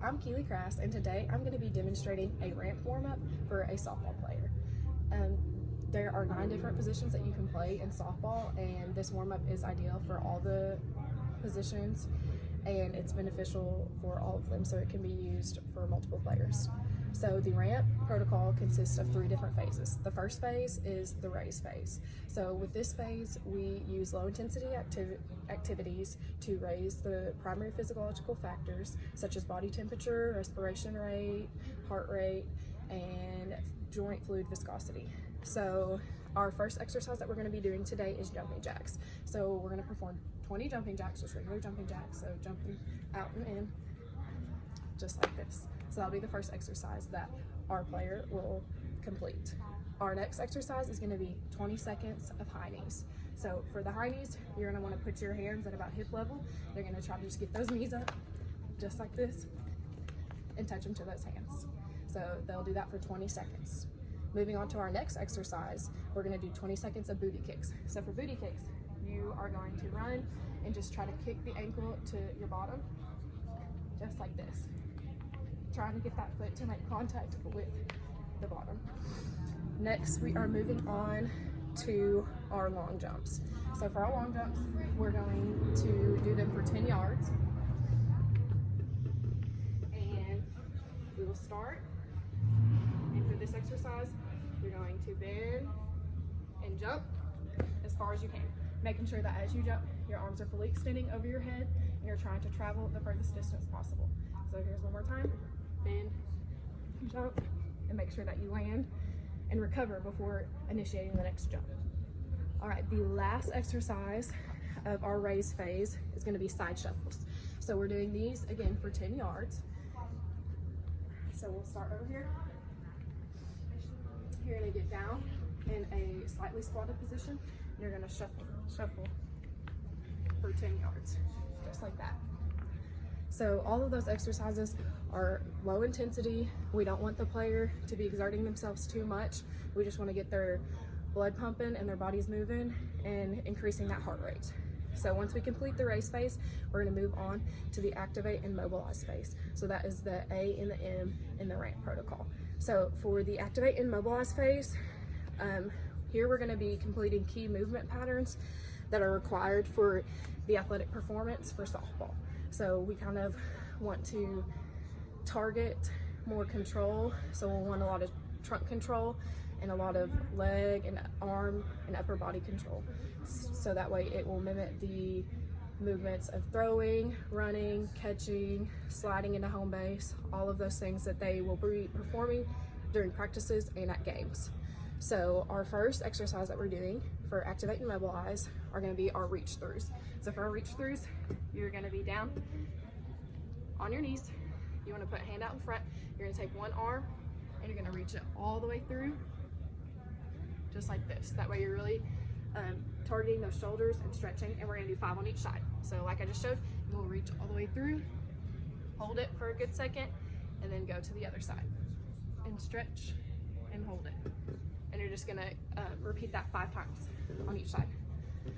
I'm Keely Crass, and today I'm going to be demonstrating a ramp warm-up for a softball player. There are 9 different positions that you can play in softball, and this warm-up is ideal for all the positions, and it's beneficial for all of them, so it can be used for multiple players. So the ramp protocol consists of 3 different phases. The first phase is the raise phase. So with this phase, we use low intensity activities to raise the primary physiological factors such as body temperature, respiration rate, heart rate, and joint fluid viscosity. So our first exercise that we're going to be doing today is jumping jacks. So we're going to perform 20 jumping jacks, just regular jumping jacks, so jumping out and in, just like this. So that'll be the first exercise that our player will complete. Our next exercise is going to be 20 seconds of high knees. So for the high knees, you're going to want to put your hands at about hip level. You're going to try to just get those knees up, just like this, and touch them to those hands. So they'll do that for 20 seconds. Moving on to our next exercise, we're going to do 20 seconds of booty kicks. So for booty kicks, you are going to run and just try to kick the ankle to your bottom, just like this. Trying to get that foot to make contact with the bottom. Next, we are moving on to our long jumps. So for our long jumps, we're going to do them for 10 yards. And we will start. And for this exercise, you're going to bend and jump as far as you can, making sure that as you jump, your arms are fully extending over your head and you're trying to travel the furthest distance possible. So here's one more time. Bend, jump, and make sure that you land and recover before initiating the next jump. All right, the last exercise of our raise phase is going to be side shuffles. So we're doing these again for 10 yards. So we'll start over here. You're going to get down in a slightly squatted position. And you're going to shuffle for 10 yards, just like that. So all of those exercises are low intensity. We don't want the player to be exerting themselves too much. We just want to get their blood pumping and their bodies moving and increasing that heart rate. So once we complete the race phase, we're going to move on to the activate and mobilize phase. So that is the A and the M in the ramp protocol. So for the activate and mobilize phase, here we're going to be completing key movement patterns that are required for the athletic performance for softball. So we kind of want to target more control. So we'll want a lot of trunk control and a lot of leg and arm and upper body control. So that way it will mimic the movements of throwing, running, catching, sliding into home base, all of those things that they will be performing during practices and at games. So our first exercise that we're doing for activate and mobilize are going to be our reach throughs. So for our reach throughs, you're going to be down on your knees. You want to put a hand out in front. You're going to take one arm and you're going to reach it all the way through, just like this. That way you're really targeting those shoulders and stretching, and we're going to do 5 on each side. So like I just showed, you'll reach all the way through, hold it for a good second, and then go to the other side and stretch and hold it. And you're just going to repeat that 5 times on each side.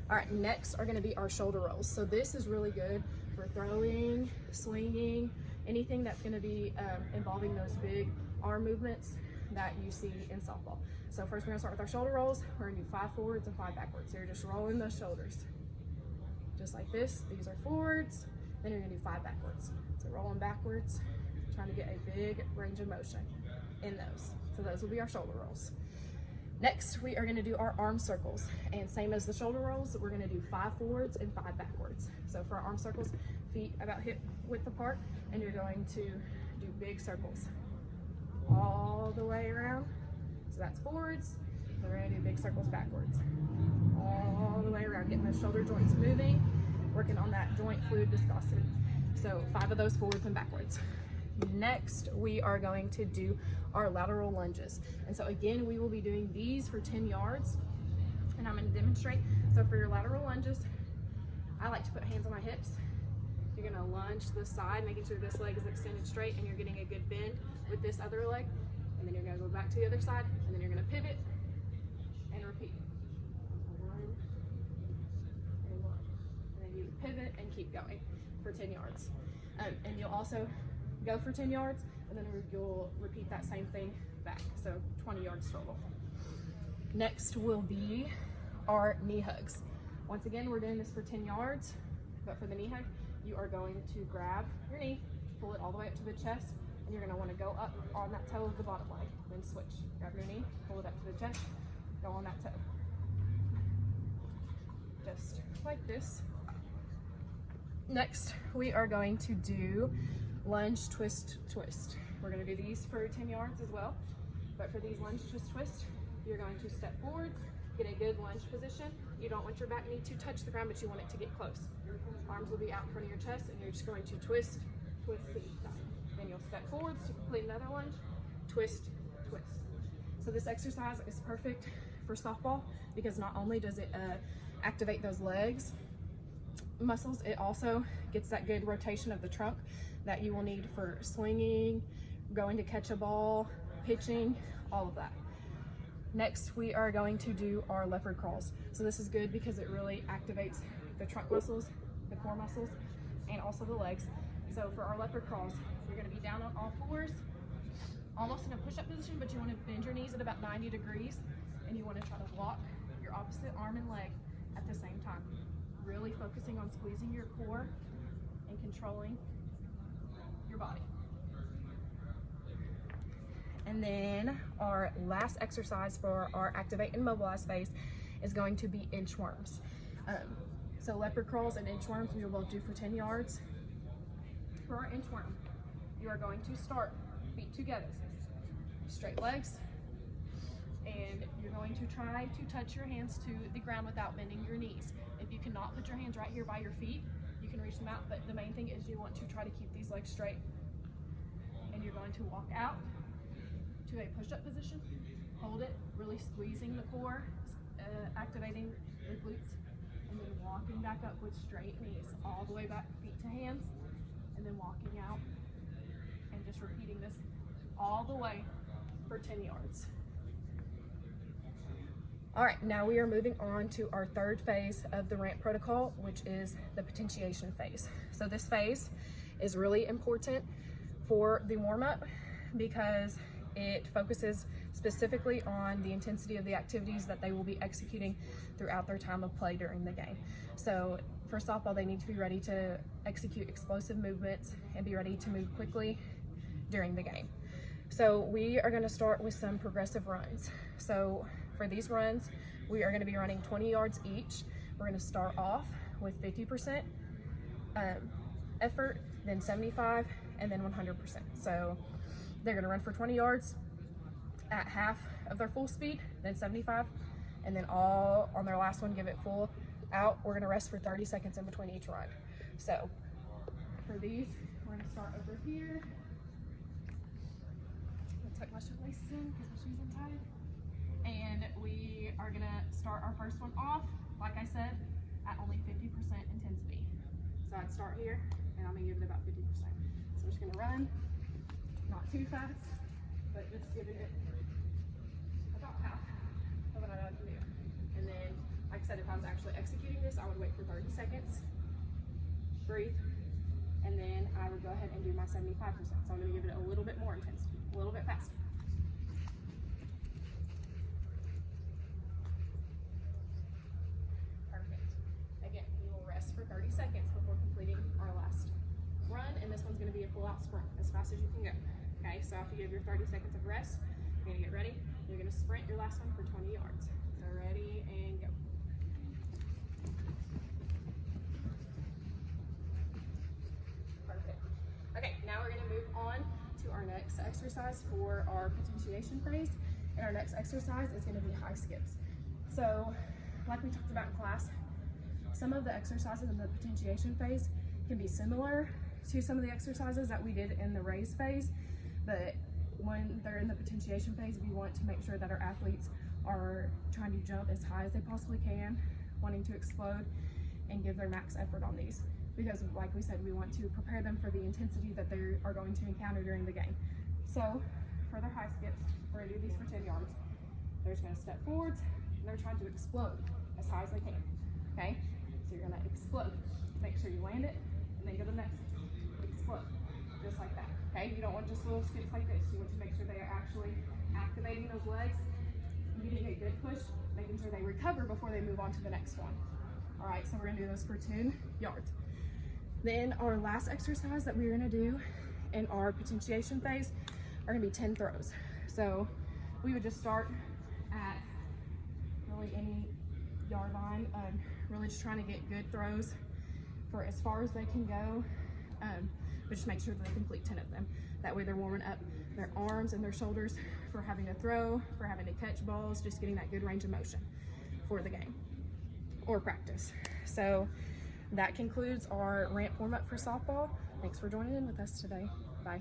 All right, next are going to be our shoulder rolls. So this is really good for throwing, swinging, anything that's going to be involving those big arm movements that you see in softball. So first we're going to start with our shoulder rolls. We're going to do 5 forwards and 5 backwards. So you're just rolling those shoulders, just like this. These are forwards, then you're going to do 5 backwards. So rolling backwards, trying to get a big range of motion in those. So those will be our shoulder rolls. Next, we are going to do our arm circles, and same as the shoulder rolls, we're going to do 5 forwards and 5 backwards. So for our arm circles, feet about hip width apart, and you're going to do big circles all the way around. So that's forwards, then we're going to do big circles backwards, all the way around, getting those shoulder joints moving, working on that joint fluid viscosity. So 5 of those forwards and backwards. Next, we are going to do our lateral lunges. And so again, we will be doing these for 10 yards, and I'm going to demonstrate. So for your lateral lunges, I like to put hands on my hips. You're going to lunge to the side, making sure this leg is extended straight and you're getting a good bend with this other leg. And then you're going to go back to the other side, and then you're going to pivot and repeat. 1 and 1. And then you pivot and keep going for 10 yards. And you'll also go for 10 yards, and then you'll repeat that same thing back. So 20 yards total. Next will be our knee hugs. Once again, we're doing this for 10 yards, but for the knee hug, you are going to grab your knee, pull it all the way up to the chest, and you're gonna wanna go up on that toe of the bottom leg, then switch. Grab your knee, pull it up to the chest, go on that toe. Just like this. Next, we are going to do lunge, twist, twist. We're gonna do these for 10 yards as well, but for these lunge, twist, twist, you're going to step forwards, get a good lunge position. You don't want your back knee to touch the ground, but you want it to get close. Arms will be out in front of your chest, and you're just going to twist, twist to each side. Then you'll step forwards to complete another lunge, twist, twist. So this exercise is perfect for softball because not only does it activate those legs muscles, it also gets that good rotation of the trunk that you will need for swinging, going to catch a ball, pitching, all of that. Next, we are going to do our leopard crawls. So this is good because it really activates the trunk muscles, the core muscles, and also the legs. So for our leopard crawls, you're gonna be down on all fours, almost in a push-up position, but you wanna bend your knees at about 90 degrees, and you wanna try to walk your opposite arm and leg at the same time. Really focusing on squeezing your core and controlling your body. And then our last exercise for our activate and mobilize phase is going to be inchworms. So leopard crawls and inchworms we will both do for 10 yards. For our inchworm, you are going to start feet together, straight legs, and you're going to try to touch your hands to the ground without bending your knees. If you cannot put your hands right here by your feet, you can reach them out, but the main thing is you want to try to keep these legs straight. And you're going to walk out to a push-up position, hold it, really squeezing the core, activating the glutes, and then walking back up with straight knees, all the way back, feet to hands, and then walking out, and just repeating this all the way for 10 yards. All right, now we are moving on to our third phase of the ramp protocol, which is the potentiation phase. So this phase is really important for the warm-up because it focuses specifically on the intensity of the activities that they will be executing throughout their time of play during the game. So for softball, they need to be ready to execute explosive movements and be ready to move quickly during the game. So we are gonna start with some progressive runs. So for these runs, we are gonna be running 20 yards each. We're gonna start off with 50% effort, then 75, and then 100%. So they're gonna run for 20 yards at half of their full speed, then 75, and then all on their last one, give it full out. We're gonna rest for 30 seconds in between each run. So for these, we're gonna start over here. I'm gonna tuck my shoelaces in because my shoes untied. And we are gonna start our first one off, like I said, at only 50% intensity. So I'd start here, and I'm gonna give it about 50%. So I'm just gonna run. Not too fast, but just giving it about half of what I can do. And then, like I said, if I was actually executing this, I would wait for 30 seconds, breathe, and then I would go ahead and do my 75%. So I'm gonna give it a little bit more intensity, a little bit faster. Perfect. Again, we will rest for 30 seconds before completing our last run, and this one's gonna be a full out sprint as fast as you can go. Okay, so after you have your 30 seconds of rest, you're gonna get ready. You're gonna sprint your last one for 20 yards. So ready and go. Perfect. Okay, now we're gonna move on to our next exercise for our potentiation phase. And our next exercise is gonna be high skips. So, like we talked about in class, some of the exercises in the potentiation phase can be similar to some of the exercises that we did in the raise phase, but when they're in the potentiation phase, we want to make sure that our athletes are trying to jump as high as they possibly can, wanting to explode and give their max effort on these. Because like we said, we want to prepare them for the intensity that they are going to encounter during the game. So for their high skips, we're gonna do these for 10 yards. They're just gonna step forwards and they're trying to explode as high as they can, okay? So you're gonna explode. Make sure you land it and then go to the next. Explode, just like that. Okay, you don't want just little skips like this. You want to make sure they are actually activating those legs, getting a good push, making sure they recover before they move on to the next one. All right, so we're gonna do those for 10 yards. Then our last exercise that we're gonna do in our potentiation phase are gonna be 10 throws. So we would just start at really any yard line, really just trying to get good throws for as far as they can go, but just make sure that they complete 10 of them. That way they're warming up their arms and their shoulders for having to throw, for having to catch balls, just getting that good range of motion for the game or practice. So that concludes our ramp warm up for softball. Thanks for joining in with us today. Bye.